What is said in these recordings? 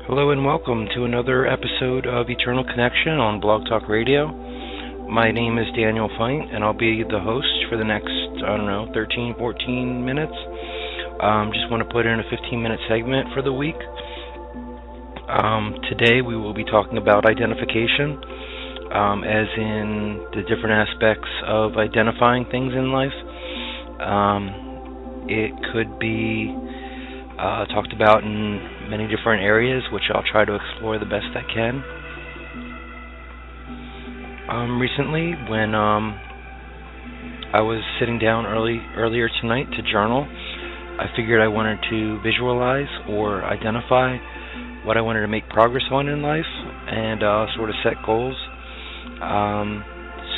Hello and welcome to another episode of Eternal Connection on Blog Talk Radio. My name is Daniel Feint, and I'll be the host for the next, 13, 14 minutes. Just want to put in a 15-minute segment for the week. Today we will be talking about identification, as in the different aspects of identifying things in life. It could be talked about in many different areas, which I'll try to explore the best I can. Recently, when I was sitting down earlier tonight to journal, I figured I wanted to visualize or identify what I wanted to make progress on in life and sort of set goals.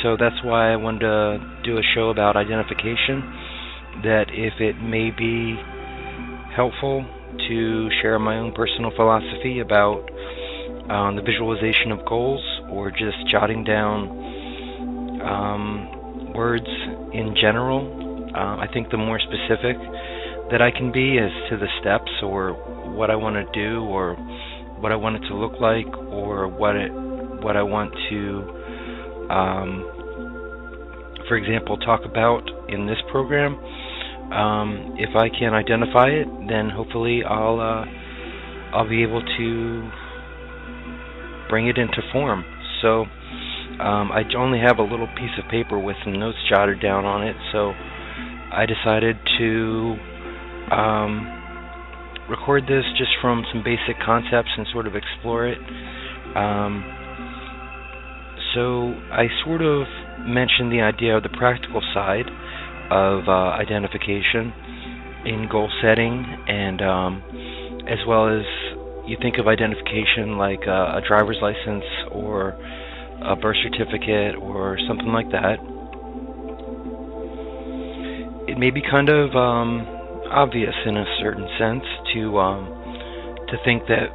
So that's why I wanted to do a show about identification, that if it may be helpful to share my own personal philosophy about the visualization of goals, or just jotting down words in general. I think the more specific that I can be as to the steps, or what I want to do, or what I want it to look like, or what I want to, for example, talk about in this program. If I can identify it, then hopefully I'll be able to bring it into form. So I only have a little piece of paper with some notes jotted down on it, so I decided to record this just from some basic concepts and sort of explore it. So I sort of mentioned the idea of the practical side of identification in goal setting, and as well as you think of identification like a driver's license or a birth certificate or something like that. It may be kind of obvious in a certain sense to think that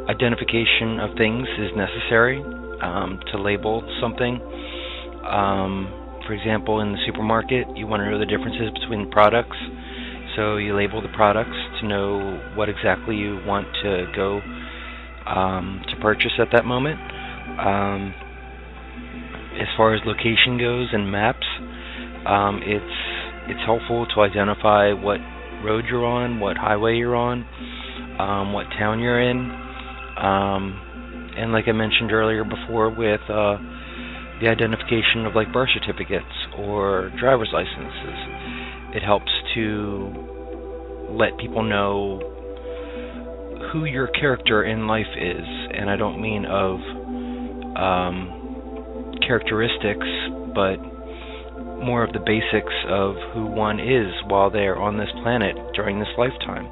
identification of things is necessary to label something. For example, in the supermarket, you want to know the differences between products, so you label the products to know what exactly you want to go to purchase at that moment. As far as location goes and maps, it's helpful to identify what road you're on, what highway you're on, what town you're in, and like I mentioned earlier before with the identification of like birth certificates or driver's licenses, it helps to let people know who your character in life is, and I don't mean of characteristics, but more of the basics of who one is while they're on this planet during this lifetime.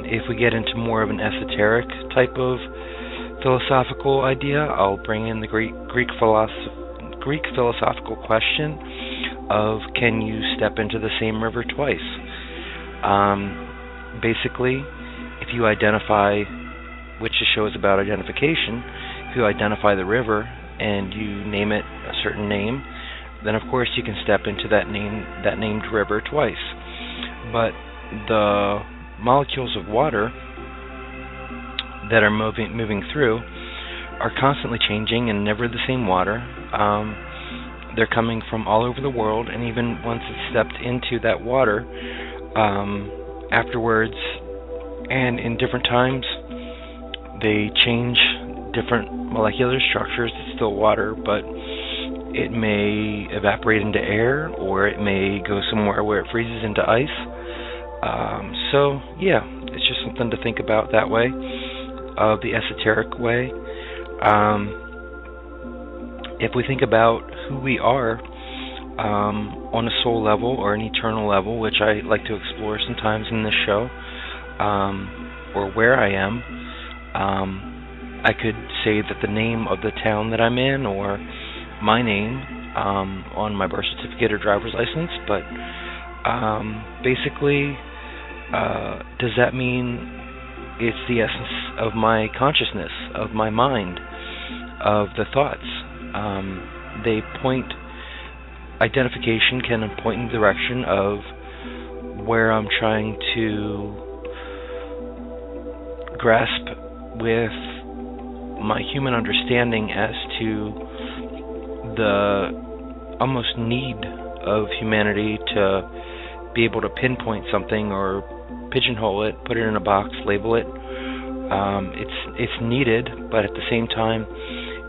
If we get into more of an esoteric type of philosophical idea, I'll bring in the Greek philosophical question of, can you step into the same river twice? Basically, if you identify, which the show is about identification, if you identify the river and you name it a certain name, then of course you can step into that named river twice. But the molecules of water that are moving through are constantly changing and never the same water. They're coming from all over the world, and even once it's stepped into that water, afterwards and in different times, they change different molecular structures. It's still water, but it may evaporate into air, or it may go somewhere where it freezes into ice. So yeah, it's just something to think about that way, of the esoteric way. If we think about who we are on a soul level or an eternal level, which I like to explore sometimes in this show, or where I am, I could say that the name of the town that I'm in, or my name on my birth certificate or driver's license, but basically, does that mean it's the essence of my consciousness, of my mind, of the thoughts? Identification can point in the direction of where I'm trying to grasp with my human understanding as to the almost need of humanity to be able to pinpoint something or pigeonhole it, put it in a box, label it. It's needed, but at the same time,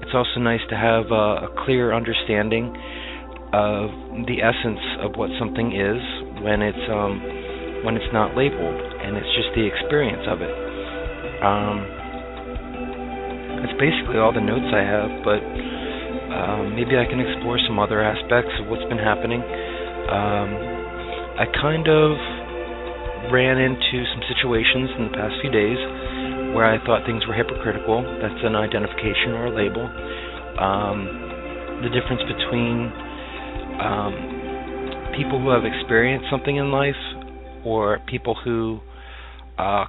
it's also nice to have a clear understanding of the essence of what something is when it's not labeled, and it's just the experience of it. That's basically all the notes I have, but maybe I can explore some other aspects of what's been happening. I kind of ran into some situations in the past few days where I thought things were hypocritical. That's an identification or a label. The difference between people who have experienced something in life or people who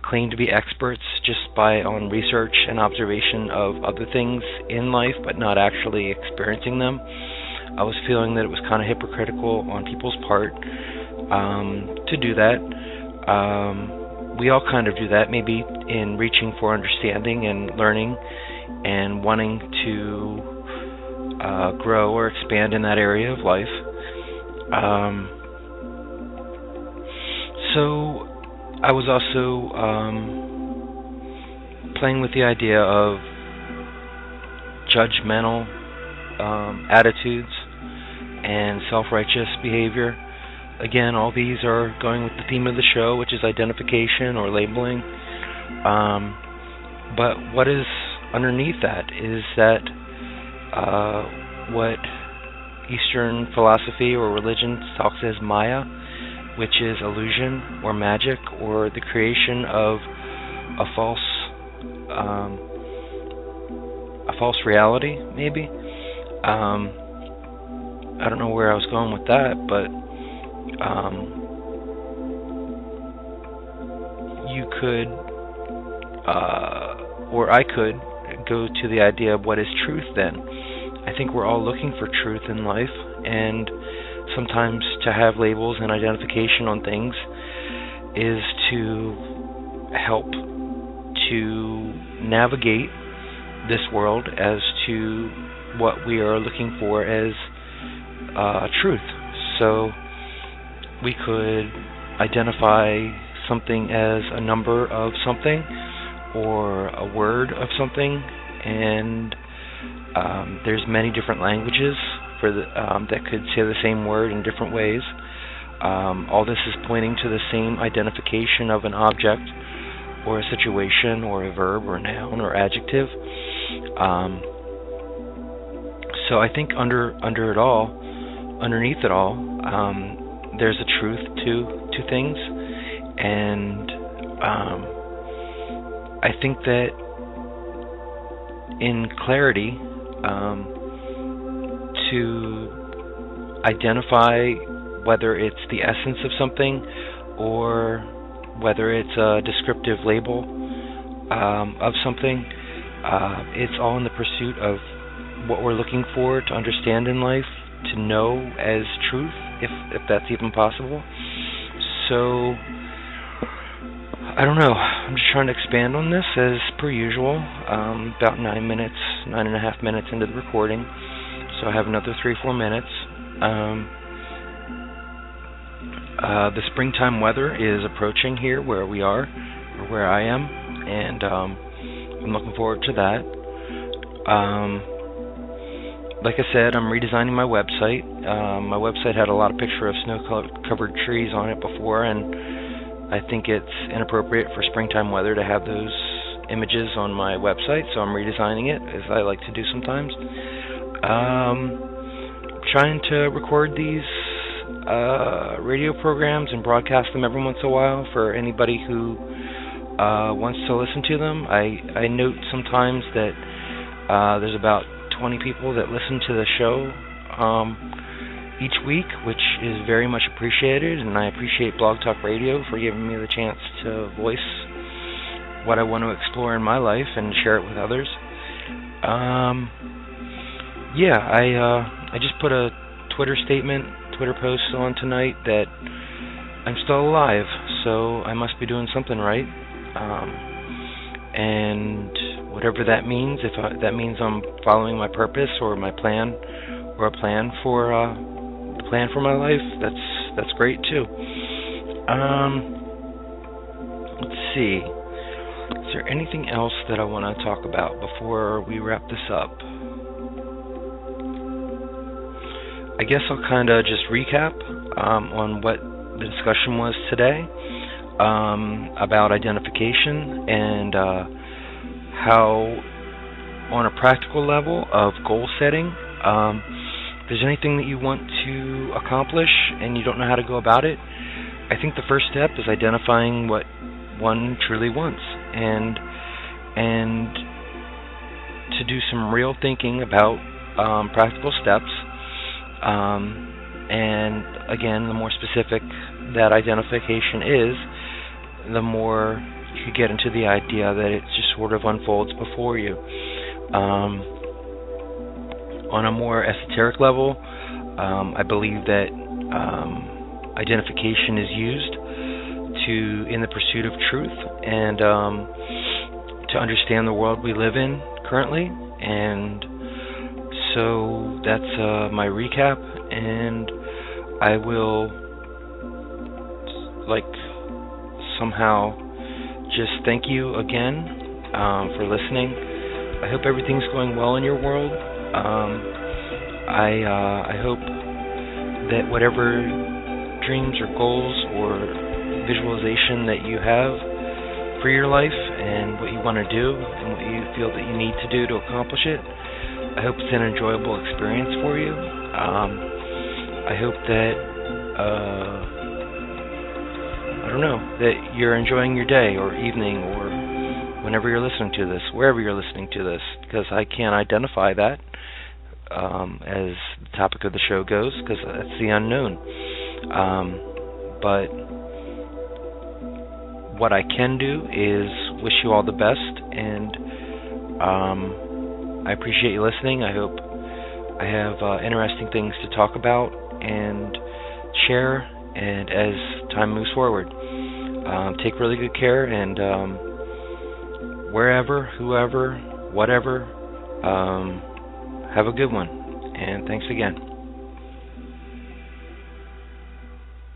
claim to be experts just on research and observation of other things in life but not actually experiencing them. I was feeling that it was kind of hypocritical on people's part to do that. We all kind of do that, maybe in reaching for understanding and learning and wanting to grow or expand in that area of life. So I was also playing with the idea of judgmental attitudes and self-righteous behavior. Again, all these are going with the theme of the show, which is identification or labeling. But what is underneath that is that what Eastern philosophy or religion talks as Maya, which is illusion or magic or the creation of a false reality, maybe. I don't know where I was going with that, but you could, or I could, go to the idea of what is truth then. I think we're all looking for truth in life, and sometimes to have labels and identification on things is to help to navigate this world as to what we are looking for as truth. So we could identify something as a number of something or a word of something, and there's many different languages for that could say the same word in different ways. All this is pointing to the same identification of an object or a situation or a verb or noun or adjective. So I think under it all, underneath it all, there's a truth to things, and I think that in clarity, to identify whether it's the essence of something or whether it's a descriptive label of something, it's all in the pursuit of what we're looking for to understand in life, to know as truth, if that's even possible. So I don't know. I'm just trying to expand on this as per usual. About 9.5 minutes into the recording, so I have another 3-4 minutes. The springtime weather is approaching here where we are, or where I am, and I'm looking forward to that. Like I said, I'm redesigning my website. My website had a lot of pictures of snow-covered trees on it before, and I think it's inappropriate for springtime weather to have those images on my website, so I'm redesigning it, as I like to do sometimes. Trying to record these radio programs and broadcast them every once in a while for anybody who wants to listen to them. I note sometimes that there's about 20 people that listen to the show each week, which is very much appreciated, and I appreciate Blog Talk Radio for giving me the chance to voice what I want to explore in my life and share it with others. I just put a Twitter post on tonight that I'm still alive, so I must be doing something right. And whatever that means, that means I'm following my purpose or my plan, or a plan for the plan for my life, that's great too. Let's see. Is there anything else that I want to talk about before we wrap this up? I guess I'll kind of just recap on what the discussion was today about identification and how, on a practical level of goal setting, if there's anything that you want to accomplish and you don't know how to go about it, I think the first step is identifying what one truly wants, and to do some real thinking about practical steps. And again, the more specific that identification is, the more you get into the idea that it just sort of unfolds before you. On a more esoteric level, I believe that identification is used in the pursuit of truth and to understand the world we live in currently. And so that's my recap, and I will somehow just thank you again for listening. I hope everything's going well in your world. I hope that whatever dreams or goals or visualization that you have for your life and what you want to do and what you feel that you need to do to accomplish it, I hope it's an enjoyable experience for you. I hope that that you're enjoying your day or evening or whenever you're listening to this, wherever you're listening to this, because I can't identify that as the topic of the show goes, because that's the unknown. But what I can do is wish you all the best, and I appreciate you listening. I hope I have interesting things to talk about and share, and as time moves forward. Take really good care, and wherever, whoever, whatever, have a good one, and thanks again.